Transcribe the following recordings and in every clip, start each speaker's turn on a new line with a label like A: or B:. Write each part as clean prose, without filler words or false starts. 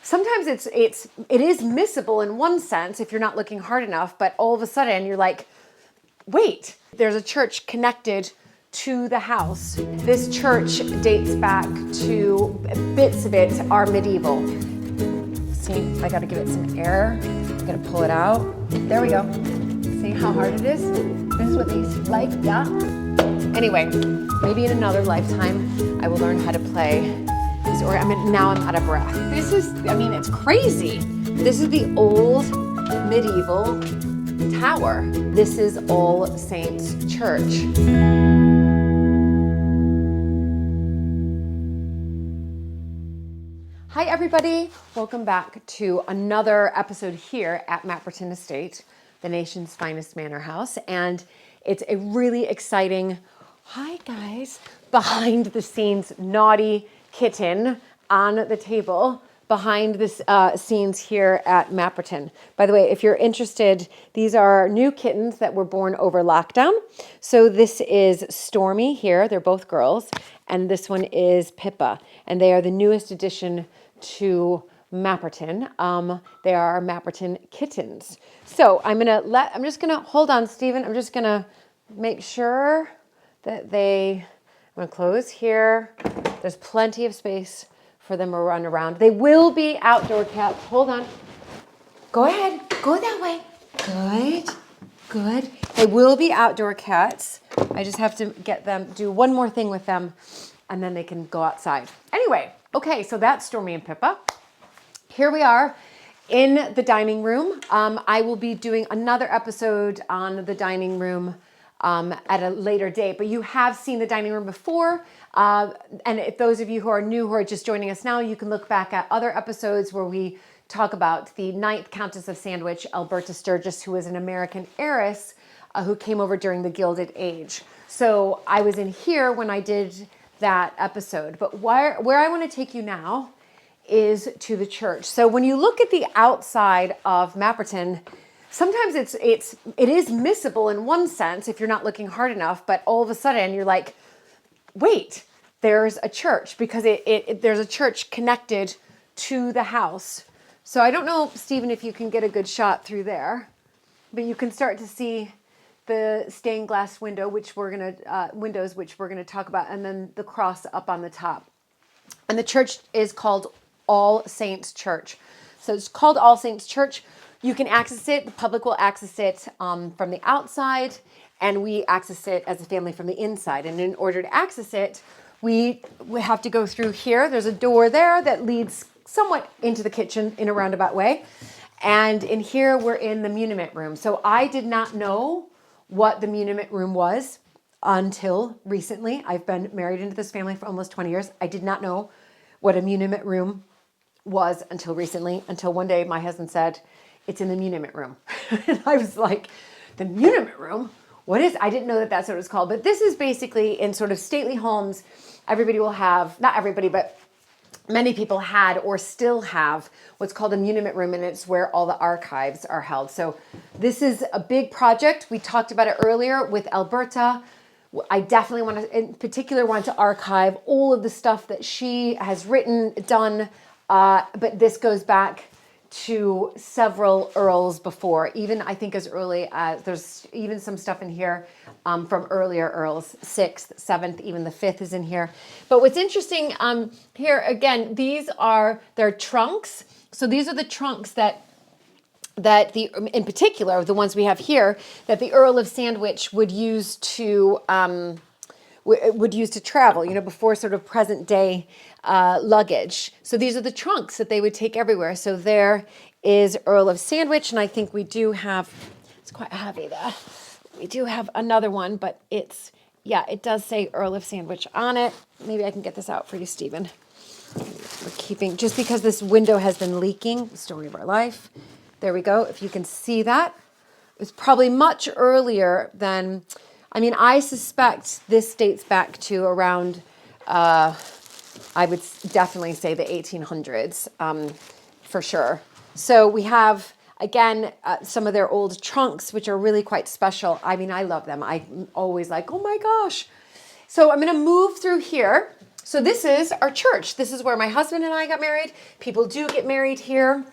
A: sometimes it is missable in one sense if you're not looking hard enough, but all of a sudden you're like, wait, there's a church connected to the house. This church dates back to, bits of it are medieval. See, I gotta give it some air. I gotta pull it out. There we go. See how hard it is? This is what these like, yeah. Anyway, maybe in another lifetime, I will learn how to play this organ. Now I'm out of breath. This is, it's crazy. This is the old medieval tower. This is All Saints Church. Hi everybody, welcome back to another episode here at Mapperton Estate, the nation's finest manor house. And it's a really exciting, hi guys, behind the scenes naughty kitten on the table behind this scenes here at Mapperton. By the way, if you're interested, these are new kittens that were born over lockdown. So this is Stormy here, they're both girls, and this one is Pippa, and they are the newest addition to Mapperton. They are Mapperton kittens. So I'm just gonna, hold on, Stephen, I'm just gonna make sure that I'm gonna close here. There's plenty of space for them to run around. They will be outdoor cats. Hold on. Go ahead, go that way. Good, good. They will be outdoor cats. I just have to do one more thing with them and then they can go outside. Anyway, okay, so that's Stormy and Pippa. Here we are in the dining room. I will be doing another episode on the dining room at a later date, but you have seen the dining room before. And if those of you who are new, who are just joining us now, you can look back at other episodes where we talk about the 9th Countess of Sandwich, ALBERTA Sturgis, who was an American heiress who came over during the Gilded Age. So I was in here when I did that episode, but where I want to take you now is to the church. So when you look at the outside of Mapperton, sometimes it is missable in one sense if you're not looking hard enough, but all of a sudden you're like, wait, there's a church, because there's a church connected to the house. So I don't know, Stephen, if you can get a good shot through there, but you can start to see the stained glass windows, which we're gonna talk about, and then the cross up on the top. And the church is called All Saints Church. So it's called All Saints Church. You can access it, the public will access it from the outside, and we access it as a family from the inside. And in order to access it, we have to go through here. There's a door there that leads somewhat into the kitchen in a roundabout way. And in here, we're in the muniment room. So I did not know what the muniment room was until recently. I've been married into this family for almost 20 years. I did not know what a muniment room was until recently, until one day my husband said, it's in the muniment room. And I was like, the muniment room? What is, I didn't know that that's what it was called, but this is basically in sort of stately homes, everybody will have, not everybody, but many people had or still have what's called a muniment room, and it's where all the archives are held. So this is a big project. We talked about it earlier with ALBERTA. I definitely in particular want to archive all of the stuff that she has written, done, but this goes back to several earls before, even I think as early as, there's even some stuff in here from earlier earls, 6th, 7th, even the 5th is in here. But what's interesting here, again, they're trunks. So these are the trunks that in particular, the ones we have here, that the Earl of Sandwich would use to travel, before sort of present day luggage. So these are the trunks that they would take everywhere. So there is Earl of Sandwich, and I think we do have, it's quite heavy there. We do have another one, but it does say Earl of Sandwich on it. Maybe I can get this out for you, Stephen. We're keeping, just because this window has been leaking, story of our life. There we go. If you can see that, it was probably much earlier than, I suspect this dates back to around, I would definitely say the 1800s, for sure. So we have, again, some of their old trunks, which are really quite special. I love them. I'm always like, oh my gosh. So I'm going to move through here. So this is our church. This is where my husband and I got married. People do get married here.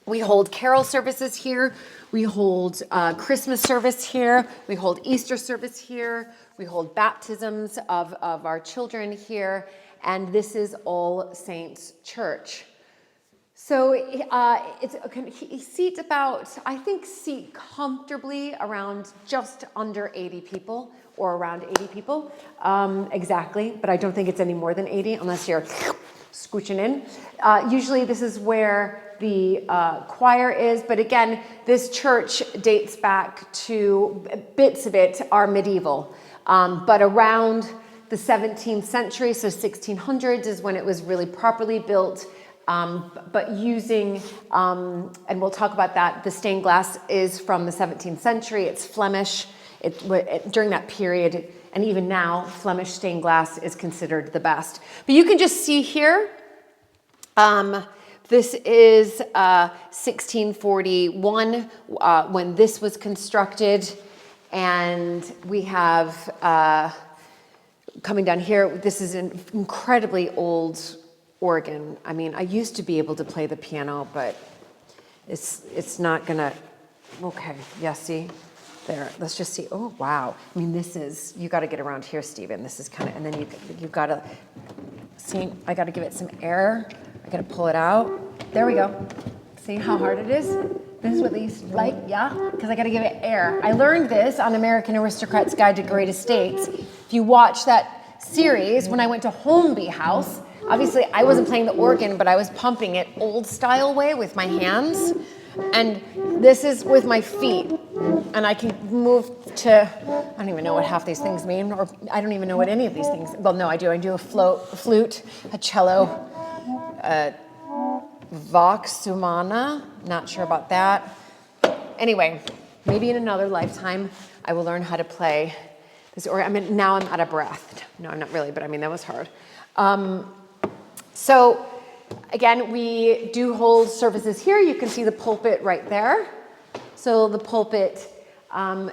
A: We hold carol services here. We hold Christmas service here. We hold Easter service here. We hold baptisms of our children here. And this is All Saints Church. So he seats about, I think, seat comfortably around just under 80 people, or around 80 people, exactly. But I don't think it's any more than 80 unless you're scooching in. Usually this is where the choir is, but again, this church dates back to, bits of it are medieval, but around the 17th century, so 1600s is when it was really properly built, but using, and we'll talk about that, the stained glass is from the 17th century, it's Flemish. During that period, and even now, Flemish stained glass is considered the best. But you can just see here, this is 1641 when this was constructed, and we have, coming down here, this is an incredibly old organ. I mean, I used to be able to play the piano, but it's not gonna, okay, yeah, see? There, let's just see. Oh, wow. I mean, this is, you got to get around here, Stephen. This is kind of, and then you got to, see, I got to give it some air. I got to pull it out. There we go. See how hard it is? This is what they used to like, yeah? Because I got to give it air. I learned this on American Aristocrat's Guide to Great Estates. If you watch that series, when I went to Holmby House, obviously I wasn't playing the organ, but I was pumping it old style way with my hands. And this is with my feet. And I can move to, I don't even know what half these things mean, or I don't even know what any of these things, well, no, I do. I do a flute, a cello, a vox humana, not sure about that. Anyway, maybe in another lifetime, I will learn how to play this, or I mean, now I'm out of breath. No, I'm not really, but I mean, that was hard. So again, we do hold services here. You can see the pulpit right there. So the pulpit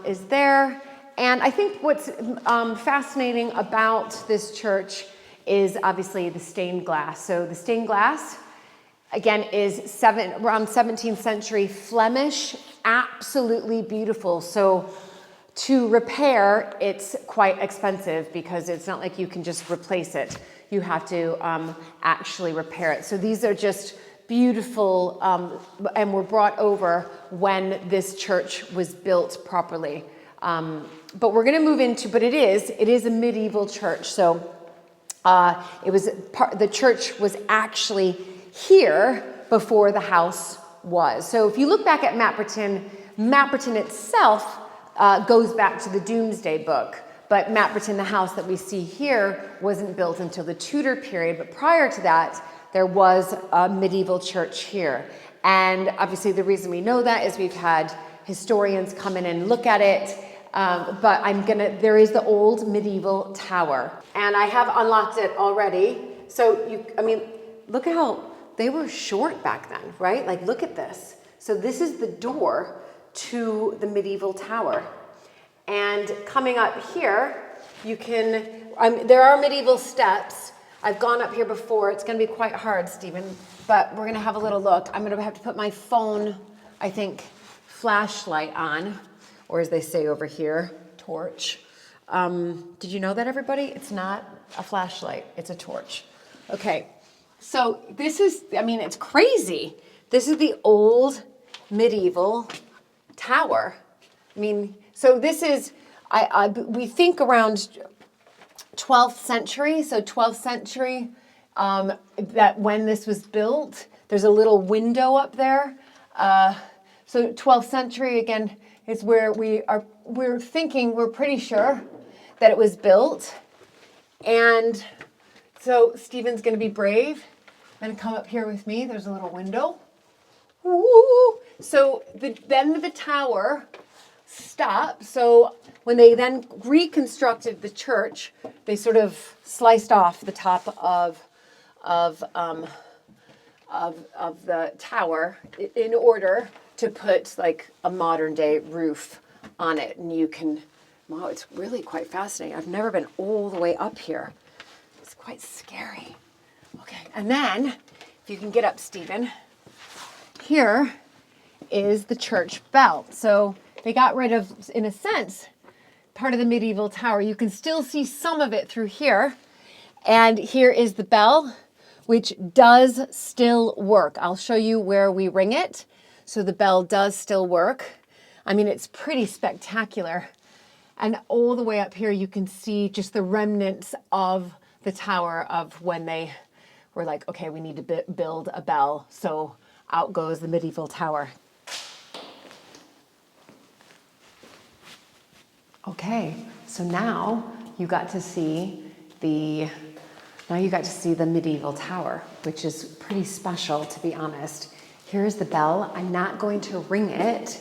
A: is there. And I think what's fascinating about this church is obviously the stained glass. So the stained glass, again, is around 17th century Flemish, absolutely beautiful. So to repair, it's quite expensive because it's not like you can just replace it. You have to actually repair it. So these are just beautiful and were brought over when this church was built properly. But we're going to move into, but it is a medieval church. So the church was actually here before the house was. So if you look back at Mapperton itself goes back to the Domesday Book. But Mapperton, the house that we see here, wasn't built until the Tudor period. But prior to that, there was a medieval church here. And obviously the reason we know that is we've had historians come in and look at it. But there is the old medieval tower. And I have unlocked it already. So, look at how they were short back then, right? Like, look at this. So this is the door to the medieval tower. And coming up here, you can, there are medieval steps. I've gone up here before. It's going to be quite hard, Stephen, but we're going to have a little look. I'm going to have to put my phone, I think, flashlight on, or as they say over here, torch. Did you know that, everybody? It's not a flashlight. It's a torch. Okay. So this is, it's crazy. This is the old medieval tower. So this is, we think around 12th century. So 12th century, that when this was built, there's a little window up there. So 12th century, again, is where we're pretty sure that it was built. And so Stephen's going to be brave and come up here with me. There's a little window. Ooh. So then the tower stopped. So when they then reconstructed the church, they sort of sliced off the top of the tower in order to put like a modern day roof on it. And you can, wow, it's really quite fascinating. I've never been all the way up here. It's quite scary. Okay, and then, if you can get up, Stephen, here is the church bell. So they got rid of, in a sense, part of the medieval tower. You can still see some of it through here. And here is the bell, which does still work. I'll show you where we ring it. So the bell does still work. I mean, it's pretty spectacular. And all the way up here, you can see just the remnants of the tower of when they were like, okay, we need to build a bell. So out goes the medieval tower. Okay, so now you got to see the medieval tower, which is pretty special, to be honest. Here's the bell. I'm not going to ring it.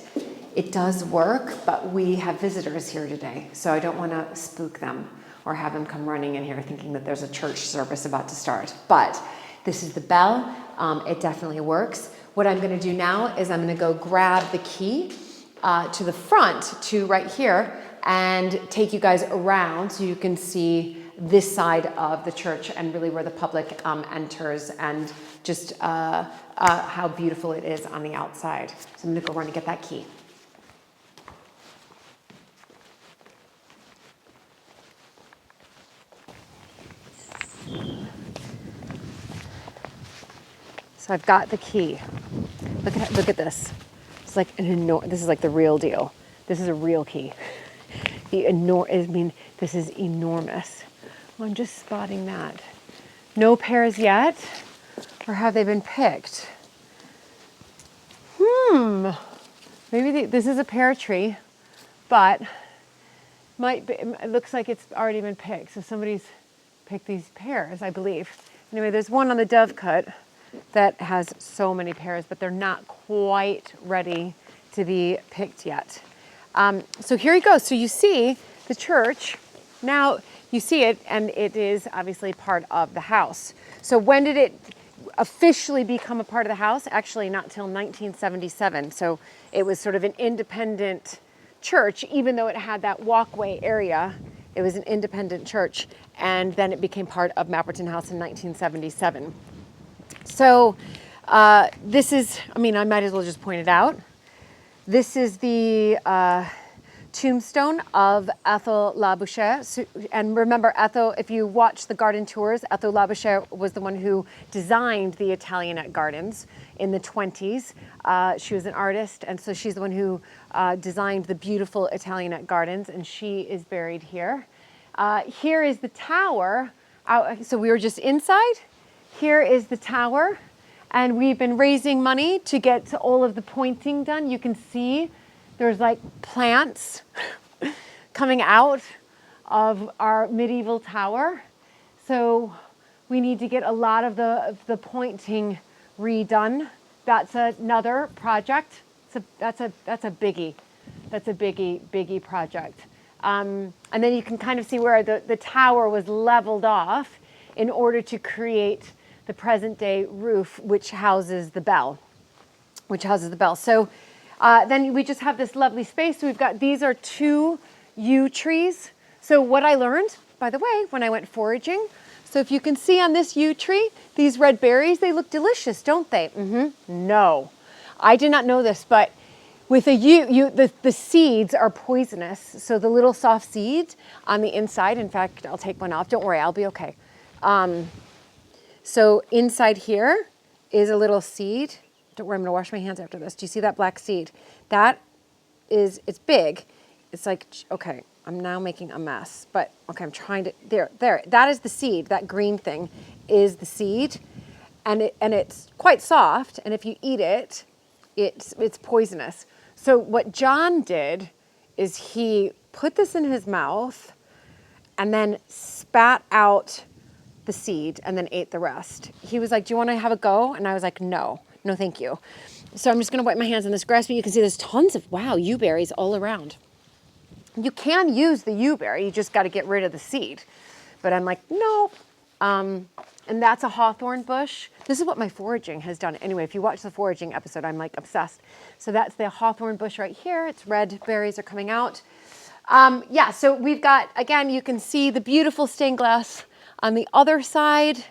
A: It does work, but we have visitors here today, so I don't want to spook them or have them come running in here thinking that there's a church service about to start. But this is the bell. It definitely works. What I'm going to do now is I'm going to go grab the key to the front, to right here, and take you guys around so you can see this side of the church and really where the public enters, and just how beautiful it is on the outside. So I'm going to go run and get that key. So I've got the key. Look at this. It's like this is like the real deal. This is a real key. This is enormous. Well, I'm just spotting that. No pears yet, or have they been picked? Maybe this is a pear tree, but it looks like it's already been picked. So somebody's picked these pears, I believe. Anyway, there's one on the dovecot that has so many pears, but they're not quite ready to be picked yet. So here you go. So you see the church. Now you see it, and it is obviously part of the house. So when did it officially become a part of the house? Actually, not till 1977. So it was sort of an independent church, even though it had that walkway area. It was an independent church, and then it became part of Mapperton House in 1977. So this is, I might as well just point it out. This is the tombstone of Ethel Labouchere. And remember, Ethel, if you watch the garden tours, Ethel Labouchere was the one who designed the Italianate gardens in the 20s. She was an artist, and so she's the one who designed the beautiful Italianate gardens, and she is buried here. Here is the tower. So we were just inside. Here is the tower, and we've been raising money to get all of the pointing done. You can see there's like plants coming out of our medieval tower. So we need to get a lot of the pointing redone. That's another project. That's a biggie. That's a biggie project. And then you can kind of see where the tower was leveled off in order to create the present day roof, which houses the bell. So then we just have this lovely space. So we've got, these are 2 yew trees. So what I learned, by the way, when I went foraging, so if you can see on this yew tree, these red berries, they look delicious, don't they? No, I did not know this, but with a yew, the seeds are poisonous. So the little soft seeds on the inside, in fact, I'll take one off. Don't worry, I'll be okay. So inside here is a little seed. Don't worry, I'm gonna wash my hands after this. Do you see that black seed? It's big. It's like, okay, I'm now making a mess, but okay, I'm trying to, there. That is the seed, that green thing is the seed, and it's quite soft, and if you eat it, it's poisonous. So what John did is he put this in his mouth and then spat out the seed and then ate the rest. He was like, do you want to have a go? And I was like, no, thank you. So I'm just going to wipe my hands on this grass, but you can see there's tons of, yew berries all around. You can use the yew berry, you just got to get rid of the seed. But I'm like, no. And that's a hawthorn bush. This is what my foraging has done. Anyway, if you watch the foraging episode, I'm like obsessed. So that's the hawthorn bush right here. It's red berries are coming out. So we've got, again, you can see the beautiful stained glass on the other side.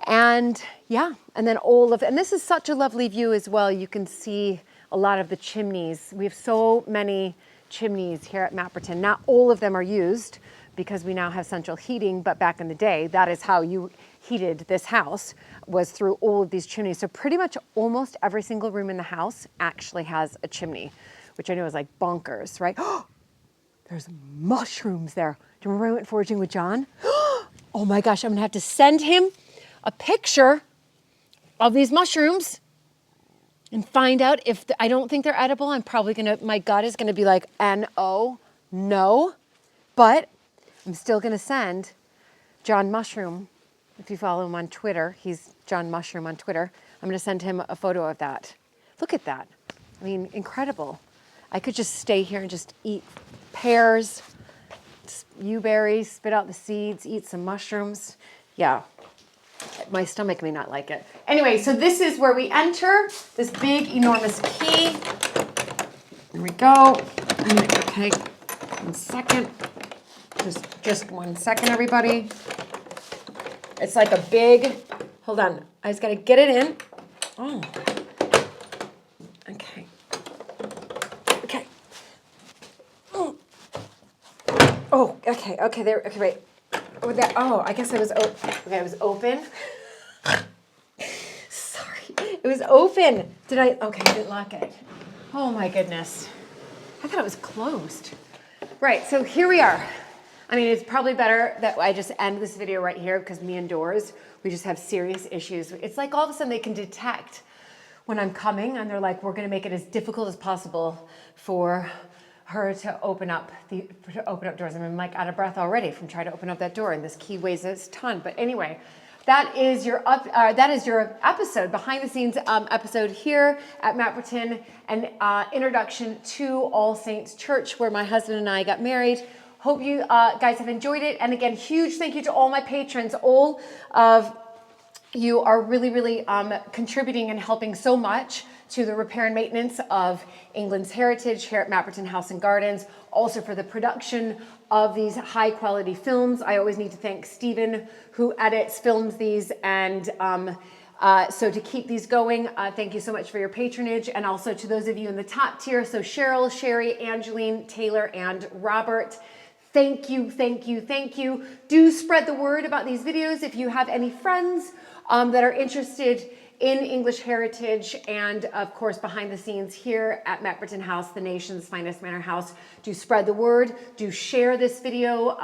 A: And yeah, and then and this is such a lovely view as well. You can see a lot of the chimneys. We have so many chimneys here at Mapperton. Not all of them are used because we now have central heating, but back in the day, that is how you heated this house, was through all of these chimneys. So pretty much almost every single room in the house actually has a chimney, which I know is like bonkers, right? There's mushrooms there. Do you remember I went foraging with John? Oh my gosh, I'm gonna have to send him a picture of these mushrooms and find out if, I don't think they're edible. I'm probably gonna, my gut is gonna be like, no, but I'm still gonna send John Mushroom, if you follow him on Twitter, he's John Mushroom on Twitter. I'm gonna send him a photo of that. Look at that. I mean, incredible. I could just stay here and just eat pears, berries, spit out the seeds, eat some mushrooms. Yeah, my stomach may not like it. Anyway, so this is where we enter this big, enormous key. There we go. Okay, 1 second. Just 1 second, everybody. It's like a big, hold on. I just gotta get it in. Oh, okay. Okay. Oh, okay, there, okay, wait. I guess it was okay, it was open. Sorry, it was open. Okay, I didn't lock it. Oh my goodness. I thought it was closed. Right, so here we are. I mean, it's probably better that I just end this video right here because me and Doors, we just have serious issues. It's like all of a sudden they can detect when I'm coming and they're like, we're gonna make it as difficult as possible for her to open up doors. I mean, I'm like out of breath already from trying to open up that door, and this key weighs a ton. But anyway, that is your episode, behind the scenes episode here at Mapperton, an introduction to All Saints Church, where my husband and I got married. Hope you guys have enjoyed it. And again, huge thank you to all my patrons. All of you are really, really contributing and helping so much to the repair and maintenance of England's heritage here at Mapperton House and Gardens. Also for the production of these high quality films. I always need to thank Stephen, who films these, and so to keep these going, thank you so much for your patronage. And also to those of you in the top tier, so Cheryl, Sherry, Angeline, Taylor, and Robert. Thank you, thank you, thank you. Do spread the word about these videos if you have any friends that are interested in English heritage, and of course behind the scenes here at Mapperton House, the nation's finest manor house. Do spread the word, do share this video.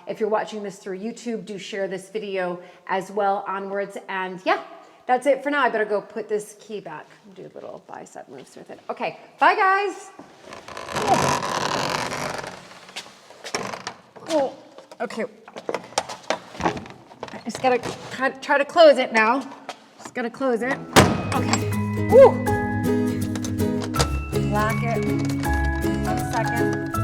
A: If you're watching this through YouTube, do share this video as well onwards. And yeah, that's it for now. I better go put this key back, do little bicep moves with it. Okay, bye guys. Oh, okay. I just gotta try to close it now. Just gotta close it. Okay. Woo! Lock it. 1 second.